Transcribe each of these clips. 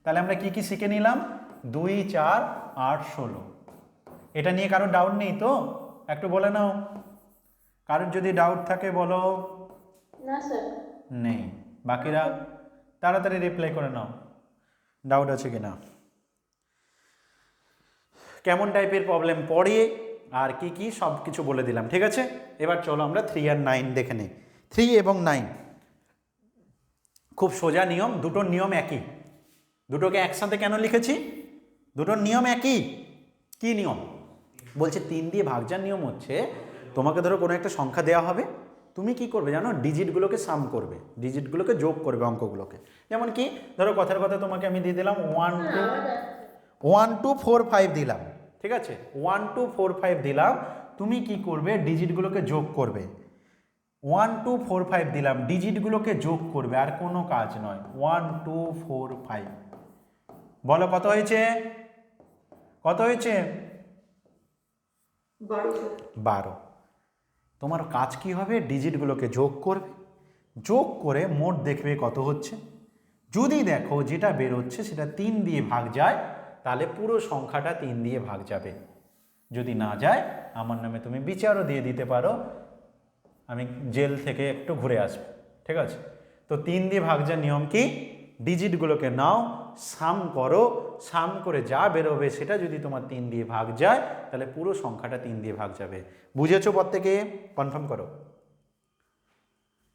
তাহলে আমরা কি কি শিখে নিলাম? 2, 4, 8, 16। এটা নিয়ে কারোর ডাউট নেই তো? একটু বলে নাও, কারোর যদি ডাউট থাকে বলো। না স্যার। নেই। বাকিরা তাড়াতাড়ি রিপ্লাই করে নাও, ডাউট আছে কিনা। কেমন টাইপের প্রবলেম পড়ে আর কি কি সব কিছু বলে দিলাম, ঠিক আছে? এবার চলো আমরা 3 আর 9 দেখে নিই। 3 এবং 9 খুব সোজা নিয়ম, দুটোর নিয়ম একই। দুটোকে একসাথে কেন লিখেছি? দুটোর নিয়ম একই। কি নিয়ম? বলছে 3 দিয়ে ভাগ যাওয়ার নিয়ম হচ্ছে, তোমাকে ধরো কোনো একটা সংখ্যা দেওয়া হবে, তুমি কি করবে জানো? ডিজিটগুলোকে সাম করবে, ডিজিটগুলোকে যোগ করবে অঙ্কগুলোকে। যেমন কি ধরো কথার কথা তোমাকে আমি দিয়ে দিলাম 1, 2, 4, 5 দিলাম, ঠিক আছে? 1, 2, 4, 5 দিলাম, তুমি কি করবে? ডিজিটগুলোকে যোগ করবে। 1, 2, 4, 5 দিলাম, ডিজিটগুলোকে যোগ করবে, আর কোনো কাজ নয়। 1, 2, 4, 5 বলো কত হয়েছে? কত হয়েছে? 12। তোমার কাজ কি হবে? ডিজিটগুলোকে যোগ করবে, যোগ করে মোট দেখবে কত হচ্ছে। যদি দেখো যেটা বেরোচ্ছে সেটা 3 দিয়ে ভাগ যায়, তাহলে পুরো সংখ্যাটা 3 দিয়ে ভাগ যাবে। যদি না যায়, আমার নামে তুমি বিচারও দিয়ে দিতে পারো, আমি জেল থেকে একটু ঘুরে আসবো, ঠিক আছে? তো 3 দিয়ে ভাগ যাওয়ার নিয়ম কি? ডিজিটগুলোকে নাও, সাম করো, সাম করে যা বেরোবে সেটা যদি তোমার 3 দিয়ে ভাগ যায়, তাহলে পুরো সংখ্যাটা 3 দিয়ে ভাগ যাবে। বুঝেছো? প্রত্যেকে কনফার্ম করো।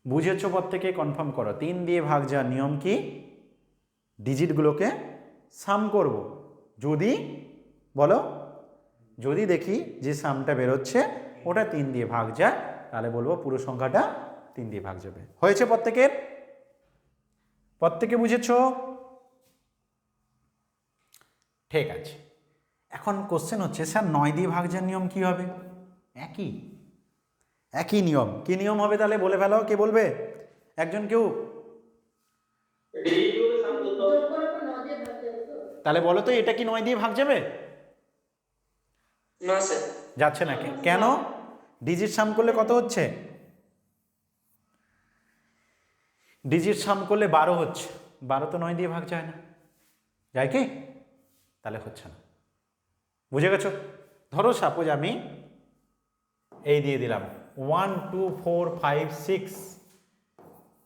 বুঝেছো? প্রত্যেকে কনফার্ম করো। 3 দিয়ে ভাগ যাওয়ার নিয়ম কি? ডিজিটগুলোকে সাম করব, যদি বলো, যদি দেখি যে সামটা বেরোচ্ছে ওটা 3 দিয়ে ভাগ যায়, তাহলে বলবো পুরো সংখ্যাটা 3 দিয়ে ভাগ যাবে। হয়েছে প্রত্যেকের? প্রত্যেকে বুঝেছো? ঠিক আছে। এখন কোশ্চেন হচ্ছে, স্যার 9 দিয়ে ভাগ যাওয়ার নিয়ম কি হবে? একই একই নিয়ম। কি নিয়ম হবে তাহলে বলে ফেলো, কে বলবে? একজন কেউ? তাহলে বলো তো, এটা কি 9 দিয়ে ভাগ যাবে? না স্যার। যাচ্ছে না। কেন? ডিজিট সাম করলে কত হচ্ছে? ডিজিট সাম করলে 12 হচ্ছে। 12 তো 9 দিয়ে ভাগ যায় না, যায় কি? তাহলে হচ্ছে না। বুঝে গেছো? ধরো সাপোজ আমি এই দিয়ে দিলাম 1, 2, 4, 5, 6,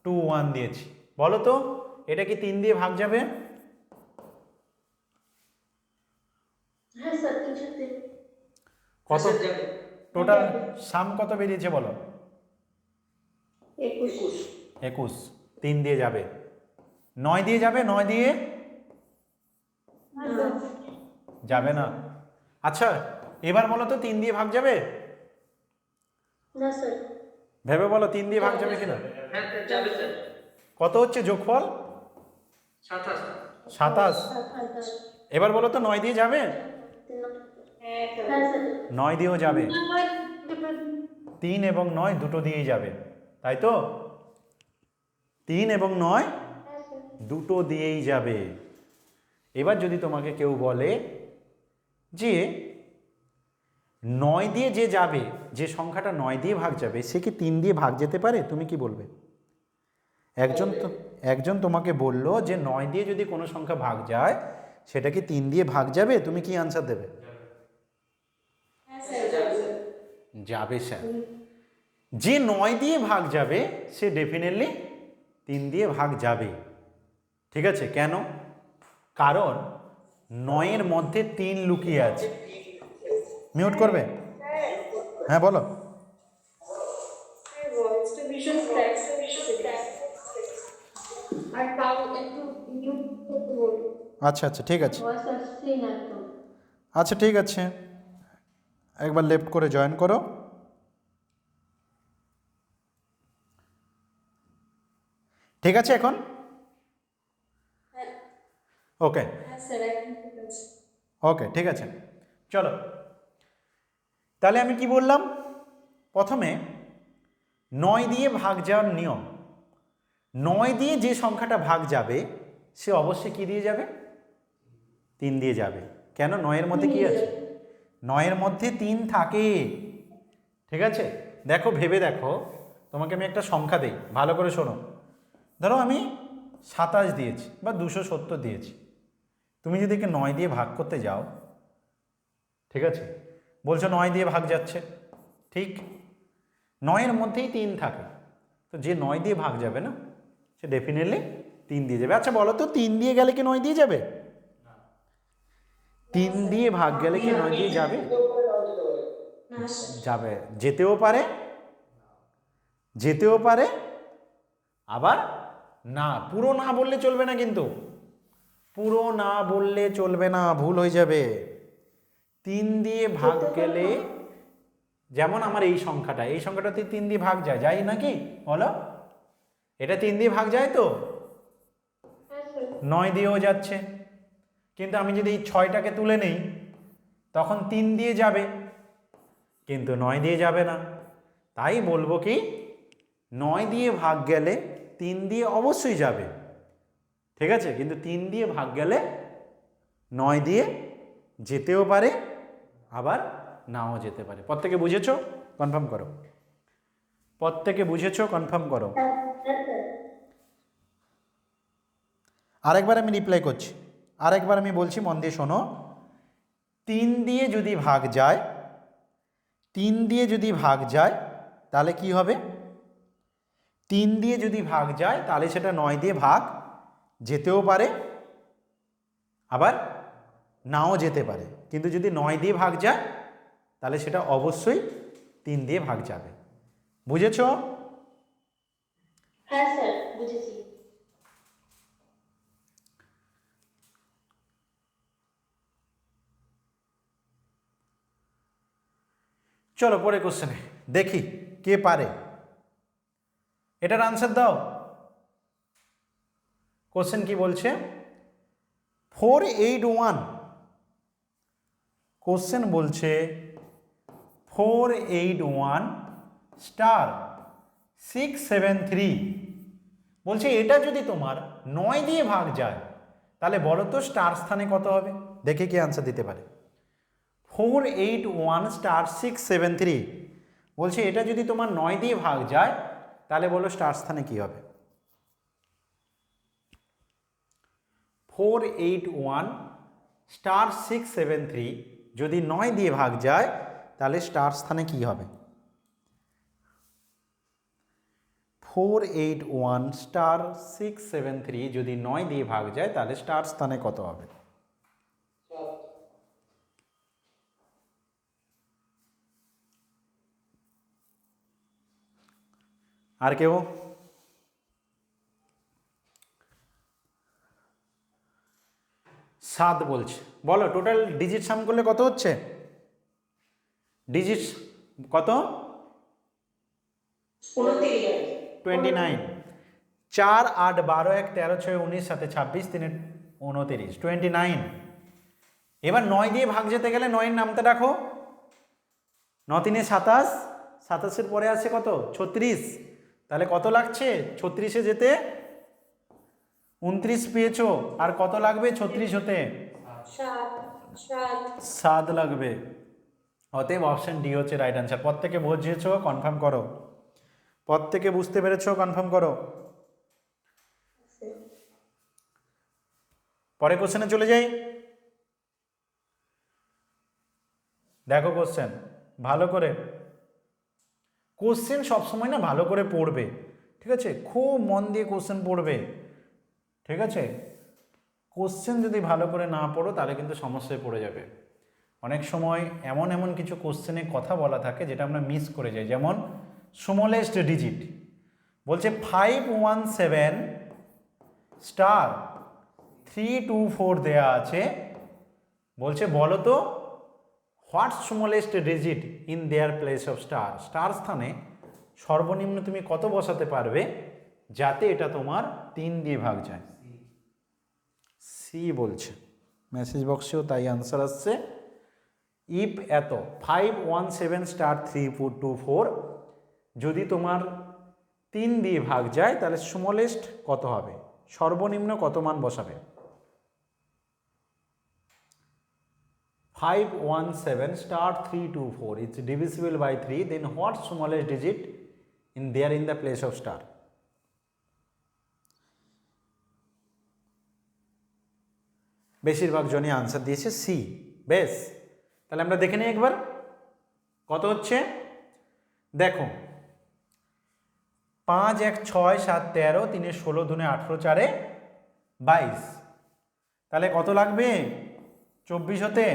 2, 1 দিয়েছি। বলো তো এটা কি 3 দিয়ে ভাগ যাবে? হ্যাঁ স্যার, কিছুতে। কত টোটাল সাম কত বেরিয়েছে বলো? 21। 21। 3 দিয়ে যাবে? 9 দিয়ে যাবে? 9 দিয়ে যাবে না। আচ্ছা এবার বলো তো 3 দিয়ে ভাগ যাবে? না স্যার। ভেবে বলো 3 দিয়ে ভাগ যাবে কিনা? হ্যাঁ যাবে স্যার। কত হচ্ছে যোগফল? 27। 27। এবার বলো তো 9 দিয়ে যাবে? হ্যাঁ স্যার। 9 দিয়েও যাবে। 3 এবং 9 দুটো দিয়েই যাবে, তাই তো? 3 এবং 9 দুটো দিয়েই যাবে। এবার যদি তোমাকে কেউ বলে যে 9 দিয়ে যে যাবে, যে সংখ্যাটা 9 দিয়ে ভাগ যাবে সে কি 3 দিয়ে ভাগ যেতে পারে? তুমি কি বলবে? একজন তোমাকে বলল যে 9 দিয়ে যদি কোনো সংখ্যা ভাগ যায় সেটা কি 3 দিয়ে ভাগ যাবে? তুমি কি আনসার দেবে? যাবে স্যার। যে 9 দিয়ে ভাগ যাবে সে ডেফিনেটলি 3 দিয়ে ভাগ যাবে, ঠিক আছে? কেন? কারণ 9-এর মধ্যে 3 লুকিয়ে আছে। মিউট করবে? হ্যাঁ বলো। আচ্ছা আচ্ছা ঠিক আছে। আচ্ছা ঠিক আছে, একবার লেফট করে জয়েন করো। ঠিক আছে এখন? ওকে ওকে ঠিক আছে। চলো তাহলে আমি কি বললাম? প্রথমে 9 দিয়ে ভাগ যাওয়ার নিয়ম, 9 দিয়ে যে সংখ্যাটা ভাগ যাবে সে অবশ্যই কি দিয়ে যাবে? 3 দিয়ে যাবে। কেন? 9-এর মধ্যে কি আছে? 9-এর মধ্যে 3 থাকে, ঠিক আছে? দেখো ভেবে দেখো, তোমাকে আমি একটা সংখ্যা দেই, ভালো করে শোনো। ধরো আমি 27 দিয়েছি বা 270 দিয়েছি, তুমি যদি একে 9 দিয়ে ভাগ করতে যাও, ঠিক আছে, বলছো 9 দিয়ে ভাগ যাচ্ছে, ঠিক, 9-এর মধ্যেই 3 থাকে, তো যে 9 দিয়ে ভাগ যাবে না সে ডেফিনেটলি 3 দিয়ে যাবে। আচ্ছা বলো তো 3 দিয়ে গেলে কি 9 দিয়ে যাবে? 3 দিয়ে ভাগ গেলে কি 9 দিয়ে যাবে? না স্যার। যাবে, যেতেও পারে, যেতেও পারে, আবার না, পুরো না বললে চলবে না, কিন্তু পুরো না বললে চলবে না, ভুল হয়ে যাবে। 3 দিয়ে ভাগ গেলে, যেমন আমার এই সংখ্যাটাতে 3 দিয়ে ভাগ যায়, যাই নাকি বলো? এটা 3 দিয়ে ভাগ যায় তো, হ্যাঁ স্যার। 9 দিয়েও যাচ্ছে, কিন্তু আমি যদি এই 6টাকে তুলে নেই তখন 3 দিয়ে যাবে, কিন্তু 9 দিয়ে যাবে না। তাই বলবো কি 9 দিয়ে ভাগ গেলে 3 দিয়ে অবশ্যই যাবে, ঠিক আছে, কিন্তু 3 দিয়ে ভাগ গেলে 9 দিয়ে যেতেও পারে, আবার নাও যেতে পারে। প্রত্যেকে বুঝেছো? কনফার্ম করো। প্রত্যেকে বুঝেছো? কনফার্ম করো। হ্যাঁ স্যার। আরেকবার আমি রিপ্লাই করছি, আরেকবার আমি বলছি, মন দিয়ে শোনো। 3 দিয়ে যদি ভাগ যায়, 3 দিয়ে যদি ভাগ যায় তাহলে কি হবে? 3 দিয়ে যদি ভাগ যায় তাহলে সেটা 9 দিয়ে ভাগ যেতেও পারে, আবার নাও যেতে পারে, কিন্তু যদি 9 দিয়ে ভাগ যায় তাহলে সেটা অবশ্যই 3 দিয়ে ভাগ যাবে। বুঝেছো? হ্যাঁ স্যার, বুঝেছি। চলো পরে কোশ্চেনে দেখি কে পারে। এটার আনসার দাও। কোশ্চেন কি বলছে? 481, কোশ্চেন বলছে 481 স্টার 673, বলছে এটা যদি তোমার 9 দিয়ে ভাগ যায় তাহলে বলো তো স্টার স্থানে কত হবে? দেখে কি আনসার দিতে পারে। 481 স্টার 673 বলছে এটা যদি তোমার 9 দিয়ে ভাগ যায় তাহলে বলো স্টার স্থানে কি হবে? 481 স্টার 673 যদি 9 দিয়ে ভাগ যায় তাহলে স্টার স্থানে কি হবে? 481 স্টার 673 যদি 9 দিয়ে ভাগ যায় তাহলে স্টার স্থানে কত হবে? আর কেউ? সাত বলছে, বলো টোটাল ডিজিট সাম করলে কত হচ্ছে? ডিজিট কত? 29। 4 8 12 1 13 6 19 7 26 3 29 29। এবার 9 দিয়ে ভাগ যেতে গেলে 9 নামতে রাখো, 9 3 27, 27-এর পরে আছে কত? 36। তাহলে কত লাগছে 36-এ যেতে? 29 পেয়েছো, আর কত লাগবে 36 হতে? 7 লাগবে। অতএব অপশন ডি হচ্ছে রাইট আনসার। প্রত্যেকে বুঝেছো? কনফার্ম করো। প্রত্যেকে বুঝতে পেরেছো? কনফার্ম করো। পরে কোশ্চেনে চলে যাই। দেখো কোশ্চেন ভালো করে, কোশ্চেন সবসময় না ভালো করে পড়বে, ঠিক আছে, খুব মন দিয়ে কোশ্চেন পড়বে, ঠিক আছে। কোশ্চেন যদি ভালো করে না পড়ো তাহলে কিন্তু সমস্যায় পড়ে যাবে। অনেক সময় এমন এমন কিছু কোশ্চেনে কথা বলা থাকে যেটা আমরা মিস করে যাই, যেমন স্মলেস্ট ডিজিট বলছে 517 স্টার 324 দেয়া আছে, বলছে বলো তো what smallest digit in their place of star, star স্থানে সর্বনিম্ন তুমি কত বসাতে পারবে যাতে এটা তোমার 3 দিয়ে ভাগ যায়? সি বলছে, মেসেজ বক্সেও তাই আনসার আসছে। ইফ এত 517 স্টার 324 যদি তোমার 3 দিয়ে ভাগ যায় তাহলে স্মলেস্ট কত হবে, সর্বনিম্ন কত মান বসাবে? 517 star 324 it's divisible by 3, then what smallest digit in there in the place of star? বেশিরভাগ জনই আনসার দিয়েছে সি। বেশ, তাহলে আমরা দেখে নিই একবার কত হচ্ছে। দেখো 5 1 6 7 13, 3 16 2 18 4 22, তাহলে কত লাগবে 24 হতে?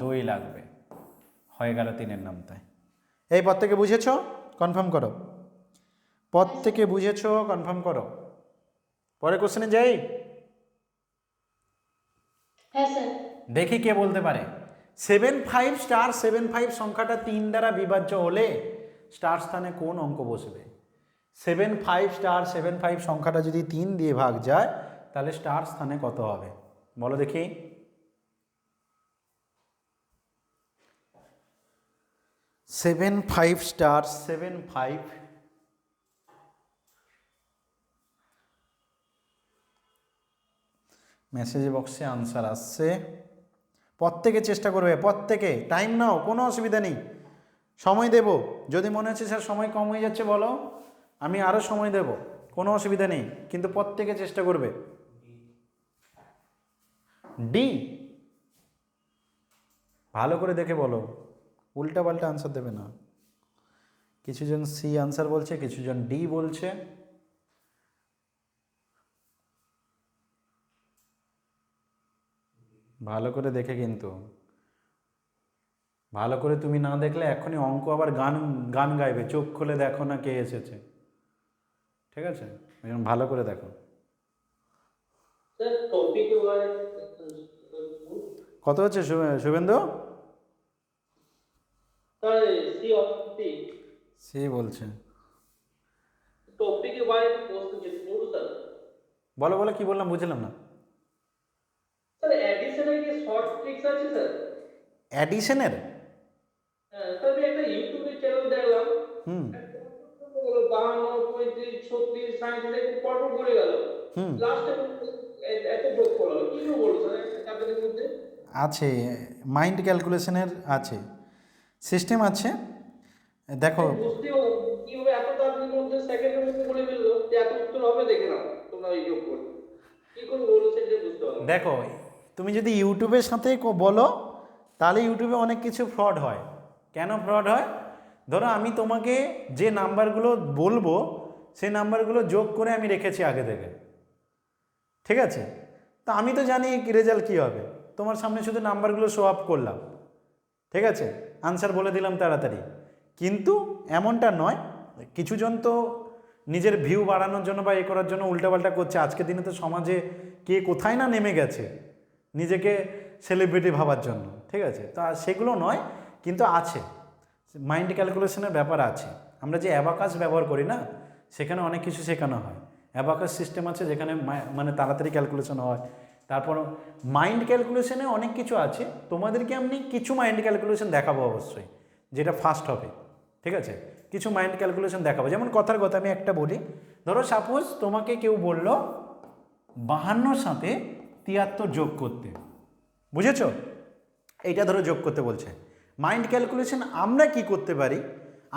2 লাগবে। হয়ে গেল 3-এর নামতায়। এই পদ থেকে বুঝেছো? কনফার্ম করো। পদ থেকে বুঝেছো? কনফার্ম করো। পরে কোশ্চেনে যাই। হ্যাঁ স্যার। দেখি কে বলতে পারে। 75 স্টার 75 সংখ্যাটা 3 দ্বারা বিভাজ্য হলে স্টার স্থানে কোন অঙ্ক বসবে? 75 স্টার 75 সংখ্যাটা যদি 3 দিয়ে ভাগ যায় তাহলে স্টার স্থানে কত হবে বলো দেখি। সেভেন ফাইভ স্টার 75, মেসেজ বক্সে আনসার আসছে। প্রত্যেকে চেষ্টা করবে, প্রত্যেকে টাইম নাও, কোনো অসুবিধা নেই, সময় দেব। যদি মনে হচ্ছে স্যার সময় কম হয়ে যাচ্ছে বলো, আমি আরও সময় দেব, কোনো অসুবিধা নেই, কিন্তু প্রত্যেকে চেষ্টা করবে। ডি, ভালো করে দেখে বলো, উল্টা পাল্টা আনসার দেবে না। কিছুজন সি আনসার বলছে, কিছুজন ডি বলছে। ভালো করে দেখে, কিন্তু ভালো করে তুমি না দেখলে এখনই অঙ্ক আবার গান গান গাইবে, চোখ খুলে দেখো না কে এসেছে, ঠিক আছে? এখন ভালো করে দেখো। স্যার টপিক কত হচ্ছে Suvendu? Sir C option C বলছে। টপিক के बारे में क्वेश्चन जिस बोलो सर। বলো বলো, কি বললাম বুঝলাম না। স্যার এডিশনের কি শর্ট ট্রিক্স আছে স্যার? অ্যাডিশনের? হ্যাঁ স্যার, আমি একটা ইউটিউবে চ্যানেল দেখলাম। হুম 52 35 36 37 পরপর করে গেল। হুম লাস্টে এত যোগ করলো, কি বলবো স্যার আপনাদের মধ্যে? আছে, মাইন্ড ক্যালকুলেশনের আছে, সিস্টেম আছে। দেখো বুঝতে হবে কিভাবে এত তাড়াতাড়ির মধ্যে সেকেন্ডের মধ্যে বলে ফেললো যে এত উত্তর হবে, দেখে নাও তোমরা এই যোগ করে কি করে বললো সেটা বুঝতে পারো। দেখো, তুমি যদি ইউটিউবের সাথে বলো তাহলে ইউটিউবে অনেক কিছু ফ্রড হয়। কেন ফ্রড হয়? ধরো আমি তোমাকে যে নাম্বারগুলো বলবো সেই নাম্বারগুলো যোগ করে আমি রেখেছি আগে থেকে, ঠিক আছে? তা আমি তো জানি রেজাল্ট কী হবে, তোমার সামনে শুধু নাম্বারগুলো শো আপ করলাম, ঠিক আছে, আনসার বলে দিলাম তাড়াতাড়ি। কিন্তু এমনটা নয়, কিছুজন তো নিজের ভিউ বাড়ানোর জন্য বা এ করার জন্য উল্টাপাল্টা করছে। আজকের দিনে তো সমাজে কে কোথায় না নেমে গেছে নিজেকে সেলিব্রিটি ভাবার জন্য, ঠিক আছে? তো সেগুলো নয়, কিন্তু আছে, মাইন্ড ক্যালকুলেশনের ব্যাপার আছে। আমরা যে অ্যাবাকাস ব্যবহার করি না, সেখানে অনেক কিছু শেখানো হয়। অ্যাবাকাস সিস্টেম আছে যেখানে মানে তাড়াতাড়ি ক্যালকুলেশন হয়। তারপর মাইন্ড ক্যালকুলেশনে অনেক কিছু আছে, তোমাদেরকে আমি কিছু মাইন্ড ক্যালকুলেশন দেখাবো অবশ্যই, যেটা ফাস্ট হবে, ঠিক আছে? কিছু মাইন্ড ক্যালকুলেশন দেখাবো। যেমন কথার কথা আমি একটা বলি, ধরো সাপোজ তোমাকে কেউ বলল 52 সাথে 73 যোগ করতে, বুঝেছো? এইটা ধরো যোগ করতে বলছে। মাইন্ড ক্যালকুলেশন আমরা কি করতে পারি,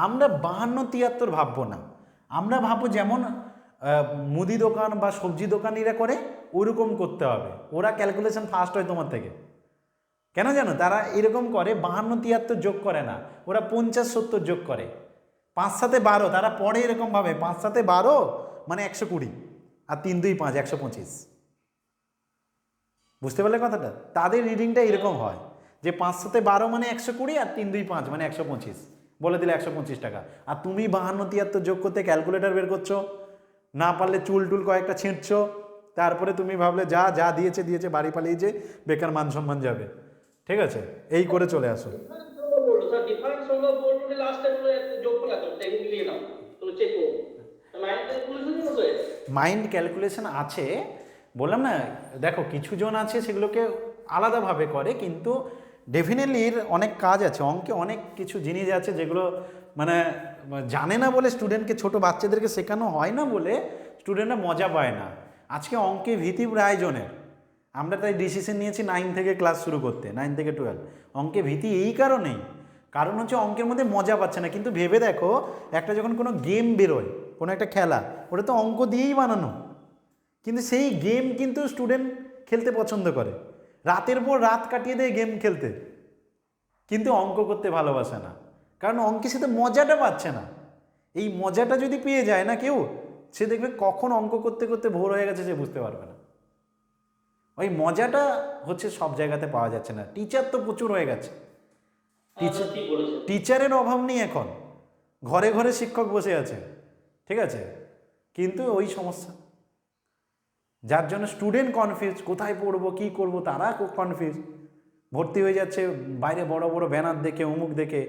আমরা 52 73 ভাববো না, আমরা ভাববো যেমন মুদি দোকান বা সবজি দোকানিরা করে ওরকম করতে হবে। ওরা ক্যালকুলেশন ফাস্ট হয় তোমার থেকে। কেন জানো? তারা এরকম করে 52 73 যোগ করে না, ওরা 50 70 যোগ করে। 5 7 12, তারা পড়ে এরকমভাবে 5 7 12 মানে 120, আর 3 2 5 125। বুঝতে পারলে কথাটা? তাদের রিডিংটা এরকম হয় যে 5 7 12 মানে 120, আর 3 2 5 মানে 125, বলে দিলে 125 টাকা। আর তুমি 52 73 যোগ করতে ক্যালকুলেটর বের করছো, না পারলে চুল টুল কয়েকটা ছিঁড়ছো, তারপরে তুমি ভাবলে যা যা দিয়েছে দিয়েছে, বাড়ি পালিয়েছে, বেকার মান সম্মান যাবে, ঠিক আছে? এই করে চলে আসো। বললো স্যার ডিফারেন্স হলো, বললো লাস্টে বলে যোগ করে এত টেবিল নিয়ে নাও তো চেক করো। মাইন্ড ক্যালকুলেশন হলো মাইন্ড ক্যালকুলেশন আছে, বললাম না। দেখো কিছুজন আছে সেগুলোকে আলাদাভাবে করে, কিন্তু ডেফিনেটলি এর অনেক কাজ আছে। অঙ্কে অনেক কিছু জিনিস আছে যেগুলো মানে জানে না বলে স্টুডেন্টকে, ছোট বাচ্চাদেরকে শেখানো হয় না বলে স্টুডেন্টরা মজা পায় না। আজকে অঙ্কে ভীতি প্রায়োজনের, আমরা তাই ডিসিশন নিয়েছি 9 থেকে ক্লাস শুরু করতে, 9 থেকে 12 অঙ্কে ভীতি এই কারণেই, কারণ হচ্ছে অঙ্কের মধ্যে মজা পাচ্ছে না। কিন্তু ভেবে দেখো, একটা যখন কোনো গেম বেরোয়, কোনো একটা খেলা, ওটা তো অঙ্ক দিয়েই বানানো, কিন্তু সেই গেম কিন্তু স্টুডেন্ট খেলতে পছন্দ করে, রাতের পর রাত কাটিয়ে দেয় গেম খেলতে, কিন্তু অঙ্ক করতে ভালোবাসে না, কারণ অঙ্কের সাথে মজাটা পাচ্ছে না। এই মজাটা যদি পেয়ে যায় না কেউ, সে দেখবে কখন অঙ্ক করতে করতে ভোর হয়ে গেছে সে বুঝতে পারবে না। ওই মজাটা হচ্ছে সব জায়গাতে পাওয়া যাচ্ছে না। টিচার তো প্রচুর হয়ে গেছে, ঠিক বলেছেন। টিচারের অভাব নেই এখন, ঘরে ঘরে শিক্ষক বসে আছে, ঠিক আছে, কিন্তু ওই সমস্যা, যার জন্য স্টুডেন্ট কনফিউজ, কোথায় পড়বো কী করবো তারা খুব কনফিউজ, ভর্তি হয়ে যাচ্ছে বাইরে বড় বড় ব্যানার দেখে অমুক দেখে,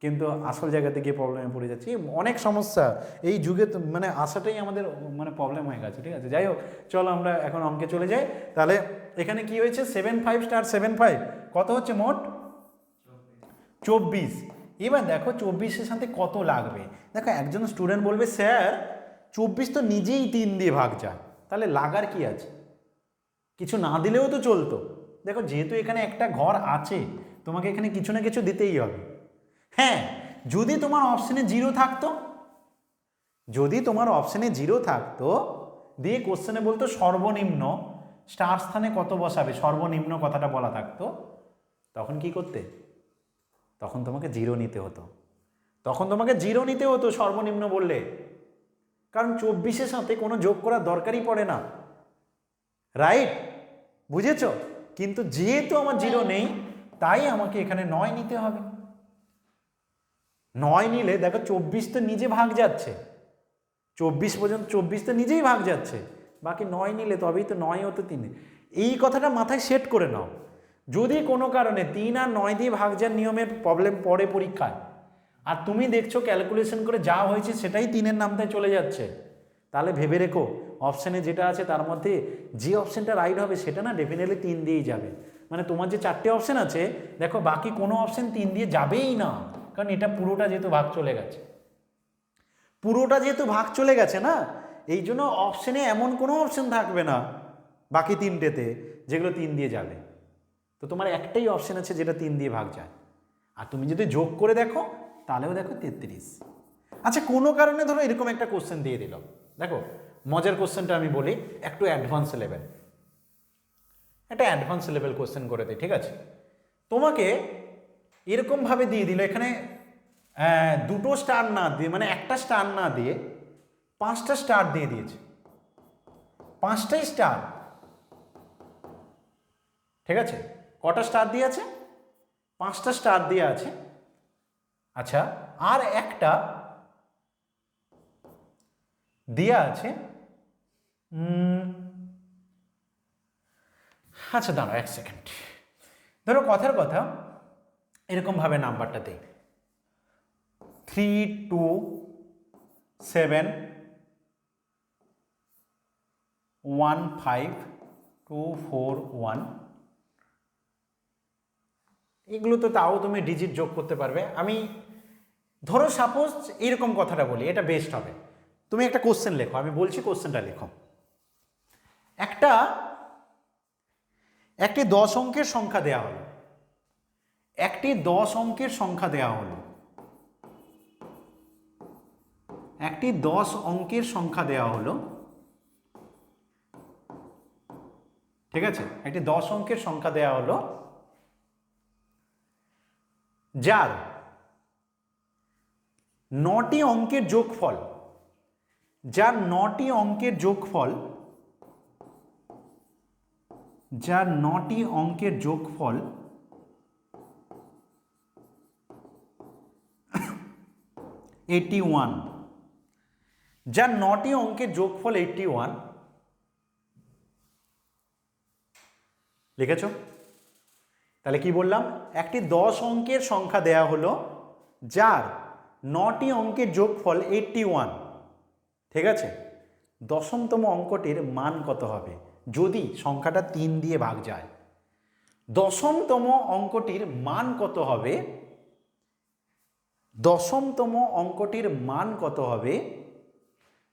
কিন্তু আসল জায়গাতে গিয়ে প্রবলেমে পড়ে যাচ্ছে। অনেক সমস্যা এই যুগে, তো মানে আসাটাই আমাদের মানে প্রবলেম হয়ে গেছে, ঠিক আছে। যাই হোক, চলো আমরা এখন অঙ্কে চলে যাই। তাহলে এখানে কি হয়েছে, 7 5 স্টার 7 5 কত হচ্ছে মোট 24। এবার দেখো 24-এর সাথে কত লাগবে। দেখো একজন স্টুডেন্ট বলবে স্যার 24 তো নিজেই 3 দিয়ে ভাগ যায়, তাহলে লাগার কি আছে, কিছু না দিলেও তো চলতো। দেখো যেহেতু এখানে একটা ঘর আছে, তোমাকে এখানে কিছু না কিছু দিতেই হবে। হ্যাঁ, যদি তোমার অপশানে 0 থাকতো, যদি তোমার অপশানে 0 থাকতো, দিয়ে কোশ্চেনে বলতো সর্বনিম্ন স্টার স্থানে কত বসাবে, সর্বনিম্ন কথাটা বলা থাকতো, তখন কি করতে, তখন তোমাকে 0 নিতে হতো, তখন তোমাকে 0 নিতে হতো সর্বনিম্ন বললে, কারণ 24-এর সাথে কোনো যোগ করার দরকারই পড়ে না, রাইট, বুঝেছ। কিন্তু যেহেতু আমার 0 নেই, তাই আমাকে এখানে 9 নিতে হবে। 9 নিলে দেখো 24 তো নিজে ভাগ যাচ্ছে, 24 পর্যন্ত 24 তো নিজেই ভাগ যাচ্ছে, বাকি 9 নিলে তবেই তো 9 হতো 3। এই কথাটা মাথায় সেট করে নাও। যদি কোনো কারণে 3 আর 9 দিয়ে ভাগ যাওয়ার নিয়মের প্রবলেম পড়ে পরীক্ষায়, আর তুমি দেখছো ক্যালকুলেশন করে যা হয়েছে সেটাই 3-এর নামটায় চলে যাচ্ছে, তাহলে ভেবে রেখো অপশানে যেটা আছে তার মধ্যে যে অপশানটা রাইট হবে সেটা না ডেফিনেটলি 3 দিয়েই যাবে। মানে তোমার যে 4টে অপশান আছে, দেখো বাকি কোনো অপশান 3 দিয়ে যাবেই না, কারণ এটা পুরোটা যেহেতু ভাগ চলে গেছে, পুরোটা যেহেতু ভাগ চলে গেছে না, এই জন্য অপশানে এমন কোনো অপশান থাকবে না বাকি 3টেতে যেগুলো 3 দিয়ে যাবে। তো তোমার একটাই অপশান আছে যেটা 3 দিয়ে ভাগ যায়, আর তুমি যদি যোগ করে দেখো তাহলেও দেখো 33। আচ্ছা, কোনো কারণে ধরো এরকম একটা কোশ্চেন দিয়ে দিল, দেখো মজার কোশ্চেনটা আমি বলি, একটু অ্যাডভান্স লেভেল, একটা অ্যাডভান্স লেভেল কোশ্চেন করে দিই, ঠিক আছে। তোমাকে এরকমভাবে দিয়ে দিল, এখানে 2টো স্টার না দিয়ে, মানে একটা স্টার না দিয়ে 5টা স্টার দিয়ে দিয়েছে, 5টাই স্টার, ঠিক আছে। কটা স্টার দিয়ে আছে, 5টা স্টার দিয়ে আছে। আচ্ছা, আর একটা দেয়া আছে, আচ্ছা দাঁড়াও 1 সেকেন্ড, ধরো কথার কথা এরকমভাবে নাম্বারটা দেই 3 2 7 1 5 2 4 1। এগুলো তো তাও তুমি ডিজিট যোগ করতে পারবে। আমি ধরো সাপোজ এরকম কথাটা বলি, এটা বেস্ট হবে। তুমি একটা কোশ্চেন লেখো, আমি বলছি কোশ্চেনটা লেখো। একটি 10 অঙ্কের সংখ্যা দেয়া হলো, একটি 10 অঙ্কের সংখ্যা দেয়া হলো, একটি 10 অঙ্কের সংখ্যা দেওয়া হলো, ঠিক আছে, একটি 10 অঙ্কের সংখ্যা দেওয়া হলো, যার 9টি অঙ্কের যোগফল, যার 9টি অঙ্কের যোগফল, যার 9টি অঙ্কের যোগফল 81, যার 9টি অঙ্কের যোগফল 81, লিখেছ? তাহলে কি বললাম, একটি 10 অঙ্কের সংখ্যা দেয়া হলো যার 9টি অঙ্কের যোগফল 81, ঠিক আছে। দশমতম অঙ্কটির মান কত হবে যদি সংখ্যাটা 3 দিয়ে ভাগ যায়? দশমতম অঙ্কটির মান কত হবে, দশমতম অঙ্কটির মান কত হবে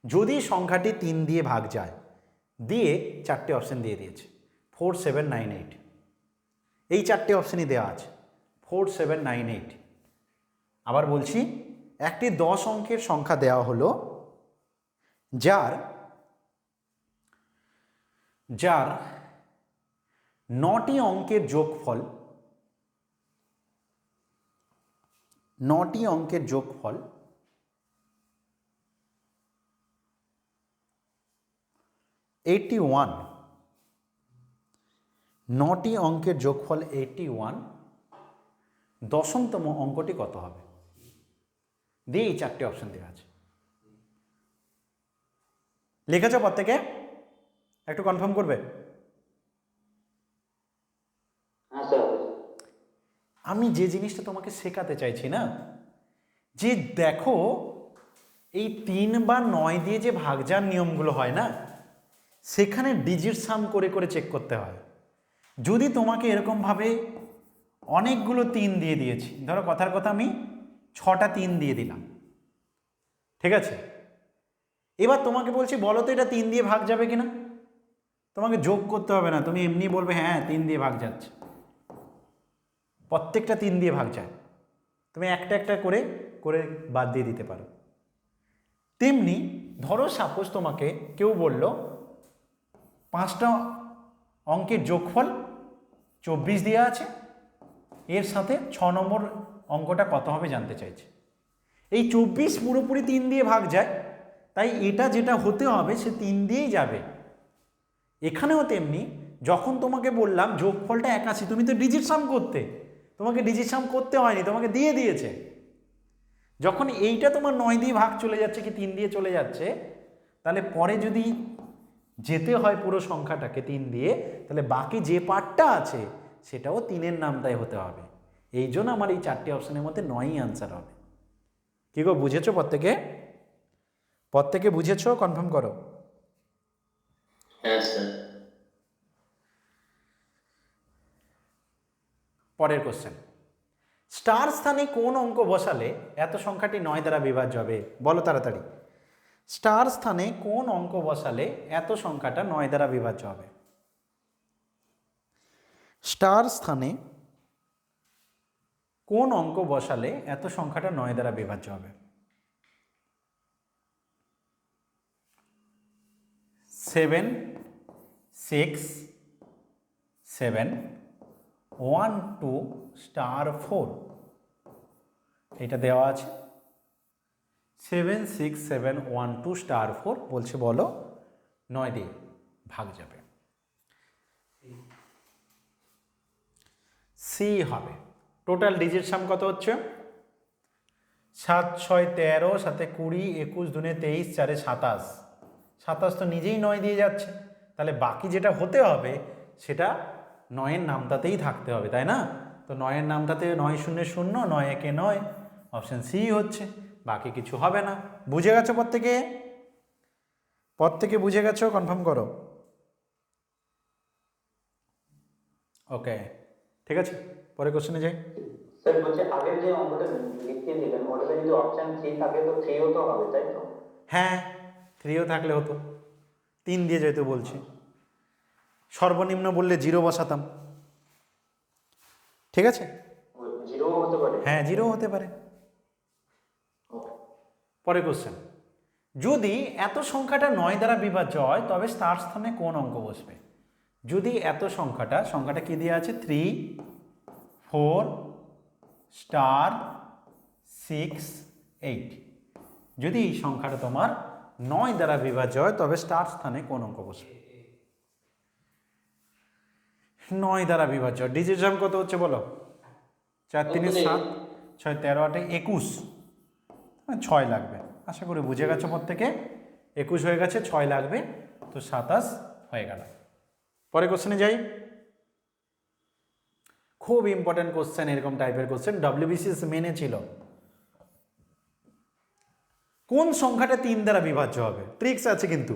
যদি সংখ্যাটি 3 দিয়ে ভাগ যায়? দিয়ে 4টে অপশন দিয়ে দিয়েছে 4 7 9 8, এই 4টে অপশনই দেওয়া আছে 4 7 9 8। আবার বলছি, একটি 10 অঙ্কের সংখ্যা দেওয়া হলো যার 9টি অঙ্কের যোগফল, 9টি অঙ্কের যোগফল 81, 9টি অঙ্কের যোগফল 81, দশমতম অঙ্কটি কত হবে? দিয়ে এই 4টে অপশন দেওয়া আছে। লিখেছ প্রত্যেকে? একটু কনফার্ম করবে? হ্যাঁ স্যার। আমি যে জিনিসটা তোমাকে শেখাতে চাইছি না, যে দেখো এই 3 বা 9 দিয়ে যে ভাগযার নিয়মগুলো হয় না, সেখানে ডিজিট সাম করে করে চেক করতে হয়। যদি তোমাকে এরকমভাবে অনেকগুলো 3 দিয়ে দিয়েছি, ধরো কথার কথা আমি 6টা 3 দিয়ে দিলাম, ঠিক আছে? এবার তোমাকে বলছি বলো তো এটা 3 দিয়ে ভাগ যাবে কিনা। তোমাকে যোগ করতে হবে না, তুমি এমনি বলবে হ্যাঁ 3 দিয়ে ভাগ যাচ্ছে, প্রত্যেকটা 3 দিয়ে ভাগ যায়। তুমি একটা একটা করে করে বাদ দিয়ে দিতে পারো। তেমনি ধরো সাপোজ তোমাকে কেউ বলল 5টা অঙ্কের যোগফল 24 দেওয়া আছে, এর সাথে 6 নম্বর অঙ্কটা কত হবে জানতে চাইছে। এই 24 পুরোপুরি 3 দিয়ে ভাগ যায়, তাই এটা যেটা হতে হবে সে 3 দিয়েই যাবে। এখানেও তেমনি, যখন তোমাকে বললাম যোগফলটা 81, তুমি তো ডিজিট সাম করতে, তোমাকে ডিজিট সাম করতে হয়নি, তোমাকে দিয়ে দিয়েছে। যখন এইটা তোমার 9 দিয়ে ভাগ চলে যাচ্ছে কি 3 দিয়ে চলে যাচ্ছে, তাহলে পরে যদি যেতে হয় পুরো সংখ্যাটাকে 3 দিয়ে, তাহলে বাকি যে পার্টটা আছে সেটাও 3-এর নামটাই হতে হবে। এই জন্য আমার এই 4টে অপশনের মধ্যে 9ই আনসার হবে। কি গো, বুঝেছো প্রত্যেকে? প্রত্যেকে বুঝেছো? কনফার্ম করো। হ্যাঁ স্যার। পরের কোশ্চেন, স্টার স্থানে কোন অঙ্ক বসালে এত সংখ্যাটি 9 দ্বারা বিভাজ্য হবে? বলো তাড়াতাড়ি। স্টার স্থানে কোন অঙ্ক বসালে এত সংখ্যাটা 9 দ্বারা বিভাজ্য হবে? স্টার স্থানে কোন অঙ্ক বসালে এত সংখ্যাটা 9 দ্বারা বিভাজ্য হবে? 7, 6, 7, 1, 2, স্টার 4, এটা দেওয়া আছে। 7, 6, 7, 1, 2, স্টার 4 বলছে বলো 9 দিয়ে ভাগ যাবে। সি হবে। টোটাল ডিজিট সাম কত হচ্ছে? 7, 6, 13, সাথে 20, 21, 2, 23, 4, 27। 27 তো নিজেই 9 দিয়ে যাচ্ছে, তাহলে বাকি যেটা হতে হবে সেটা 9-এর নামটাতেই থাকতে হবে, তাই না? তো 9-এর নামটাতে 9 0 0, 9 1 9, অপশন সি হচ্ছে, বাকি কিছু হবে না। বুঝে গেছো প্রত্যেকে? প্রত্যেকে বুঝে গেছো? কনফার্ম করো। ওকে, ঠিক আছে, পরে কোশ্চেনে যাই। স্যার বলছে আগের যে অঙ্কটা লিখতে দিলেন ওটাতে যদি অপশন 3 থাকে তো 3ও তো হবে, তাই তো? হ্যাঁ, 3ও থাকলে হতো, 3 দিয়ে যেহেতু বলছি। সর্বনিম্ন বললে 0 বসাতাম, ঠিক আছে? 0ও হতে পারে। হ্যাঁ, 0 হতে পারে। পরে কোশ্চেন, যদি এত সংখ্যাটা 9 দ্বারা বিভাজ্য হয় তবে স্টার স্থানে কোন অঙ্ক বসবে? যদি এত সংখ্যাটা কি দেওয়া আছে? 3, 4, স্টার 6, 8। যদি এই সংখ্যাটা তোমার 9 দ্বারা বিভাজ্য হয় তবে স্টার স্থানে কোন অঙ্ক বসবে? 9 দ্বারা বিভাজ্য। ডিজিট সাম কত হচ্ছে বলো? 4 3 7, 6 13 8 21, 6 লাগবে। আশা করি বুঝে গেছো প্রত্যেকে। 21 হয়ে গেছে, 6 লাগবে, তো 27 হয়ে গেল। পরে কোশ্চেনে যাই। খুব ইম্পর্টেন্ট কোশ্চেন, এরকম টাইপের কোশ্চেন ডব্লিউবিসিএস মেনে ছিল। কোন সংখ্যাটা 3 দ্বারা বিভাজ্য হবে? ট্রিক্স আছে কিন্তু।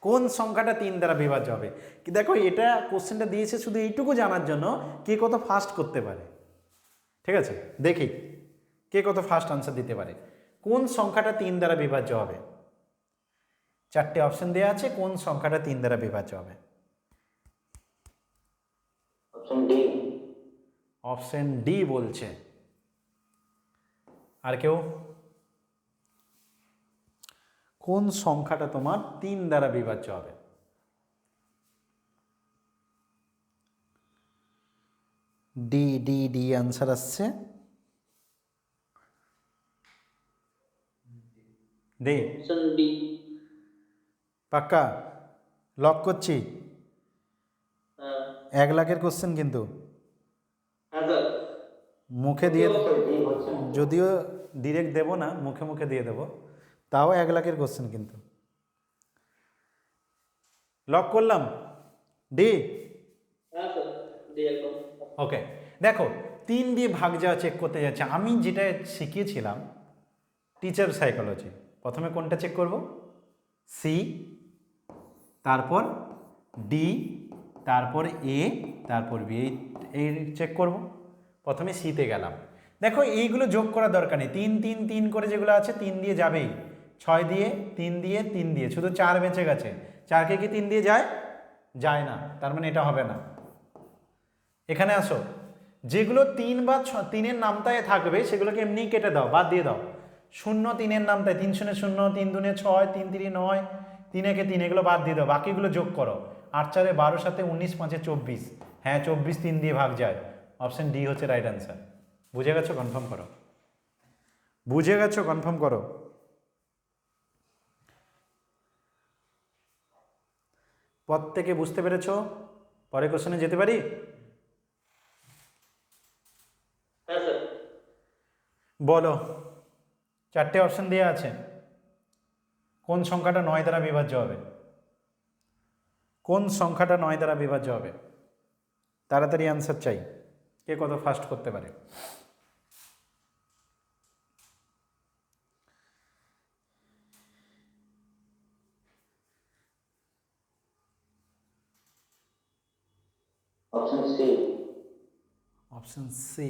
কোন সংখ্যাটা 3 দ্বারা বিভাজ্য হবে? কি দেখো, এটা কোশ্চেনটা দিয়েছে শুধু এইটুকু জানার জন্য কে কত ফাস্ট করতে পারে। ঠিক আছে, দেখি কে কত ফাস্ট আনসার দিতে পারে। কোন সংখ্যাটা 3 দ্বারা বিভাজ্য হবে? 4টে অপশন দেওয়া আছে, কোন সংখ্যাটা 3 দ্বারা বিভাজ্য হবে? Option D. অপশন ডি বলছে। আর কেউ? কোন সংখ্যাটা তোমার 3 দ্বারা বিভাজ্য হবে? ডি ডি ডি আনসার আসছে। D option D. পাক্কা লক করছি। হ্যাঁ 1,00,000-এর কোশ্চেন কিন্তু হ্যাঁ স্যার। মুখে দিয়ে, ডি হচ্ছে। যদিও ডিরেক্ট দেবো না, মুখে মুখে দিয়ে দেবো, তাও 1,00,000-এর কোশ্চেন কিন্তু। লক করলাম ডি। হ্যাঁ স্যার ডি একদম। ওকে, দেখো 3 দিয়ে ভাগ যাওয়া চেক করতে যাচ্ছে। আমি যেটা শিখিয়েছিলাম টিচার সাইকোলজি, প্রথমে কোনটা চেক করব? সি, তারপর ডি, তারপর এ, তারপর বি, এই চেক করব। প্রথমে সিতে গেলাম। দেখো এইগুলো যোগ করার দরকার নেই, 3 3 3 করে যেগুলো আছে 3 দিয়ে যাবেই, 6 দিয়ে 3 দিয়ে 3 দিয়ে, শুধু 4 বেঁচে গেছে। 4কে কি 3 দিয়ে যায়? যায় না, তার মানে এটা হবে না। এখানে আসো, যেগুলো 3 বা 3-এর নামতায় থাকবে সেগুলোকে এমনি কেটে দাও, বাদ দিয়ে দাও। 0 3-এর নামতায়, 3 0 0, 3 2 6, 3 3 9, 3 1 3, এগুলো বাদ দিয়ে দাও, বাকিগুলো যোগ করো। 8 4 12, 7 19, 5 24। হ্যাঁ 24 3 দিয়ে ভাগ যায়। অপশন ডি হচ্ছে রাইট অ্যান্সার। বুঝে গেছো? কনফার্ম করো। বুঝে গেছো? কনফার্ম করো। প্রত্যেকে বুঝতে পেরেছো? পরে কোশ্চেনে যেতে পারি? হ্যাঁ স্যার। বলো, 4টে অপশন দেওয়া আছে, কোন সংখ্যাটা 9 দ্বারা বিভাজ্য হবে? কোন সংখ্যাটা 9 দ্বারা বিভাজ্য হবে? তাড়াতাড়ি অ্যান্সার চাই, কে কত ফাস্ট করতে পারে। Option C. Option C,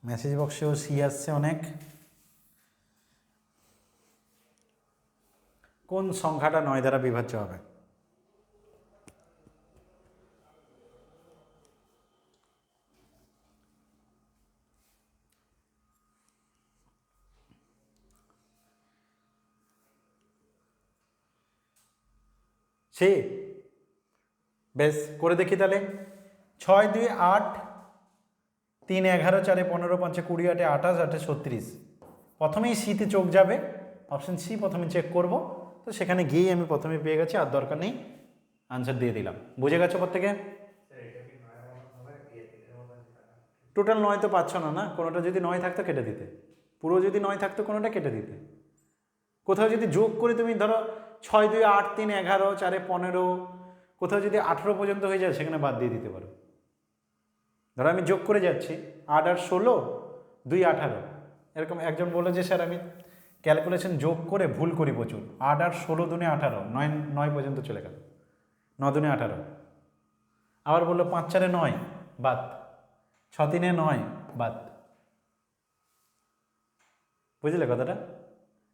message বক্সেও সি আসছে অনেক। কোন সংখ্যাটা 9 দ্বারা বিভাজ্য হবে? সে বেশ করে দেখি তাহলে। 6 2 8, 3 11, 4 15, 5 20, 8 28, 8 36। প্রথমেই সিতে চোখ যাবে, অপশন সি প্রথমে চেক করব। তো সেখানে গিয়েই আমি প্রথমে পেয়ে গেছি, আর দরকার নেই, আনসার দিয়ে দিলাম। বুঝে গেছো প্রত্যেকে? টোটাল 9 তো পাচ্ছ না, না কোনোটা যদি 9 থাকতো কেটে দিতে, পুরো যদি 9 থাকতো কোনোটা কেটে দিতে। কোথাও যদি যোগ করে তুমি ধরো 6 2 8 3 11, 4 15, কোথাও যদি 18 পর্যন্ত হয়ে যায় সেখানে বাদ দিয়ে দিতে পারো। ধরো আমি যোগ করে যাচ্ছি, 8 আর 16, 2 18, এরকম। একজন বললো যে স্যার আমি ক্যালকুলেশন যোগ করে ভুল করি প্রচুর, 8 আর 16 দুনে 18, 9 পর্যন্ত চলে গেল, 9 দুনে 18। আবার বললো 5 4 9 বাদ, 6 3 9 বাদ। বুঝলে কথাটা?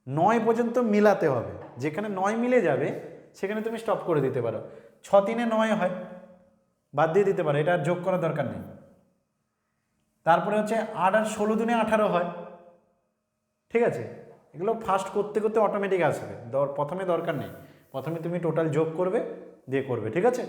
9 পর্যন্ত মিলাতে হবে, যেখানে 9 মিলে যাবে সেখানে তুমি স্টপ করে দিতে পারো। 6 3 9 হয়, বাদ দিয়ে দিতে পারো, এটা আর যোগ করার দরকার নেই। তারপরে হচ্ছে 8 আর 16 দুনে 18 হয়, ঠিক আছে? এগুলো ফাস্ট করতে করতে অটোমেটিক আসবে, প্রথমে দরকার নেই, প্রথমে তুমি টোটাল যোগ করবে দিয়ে করবে, ঠিক আছে?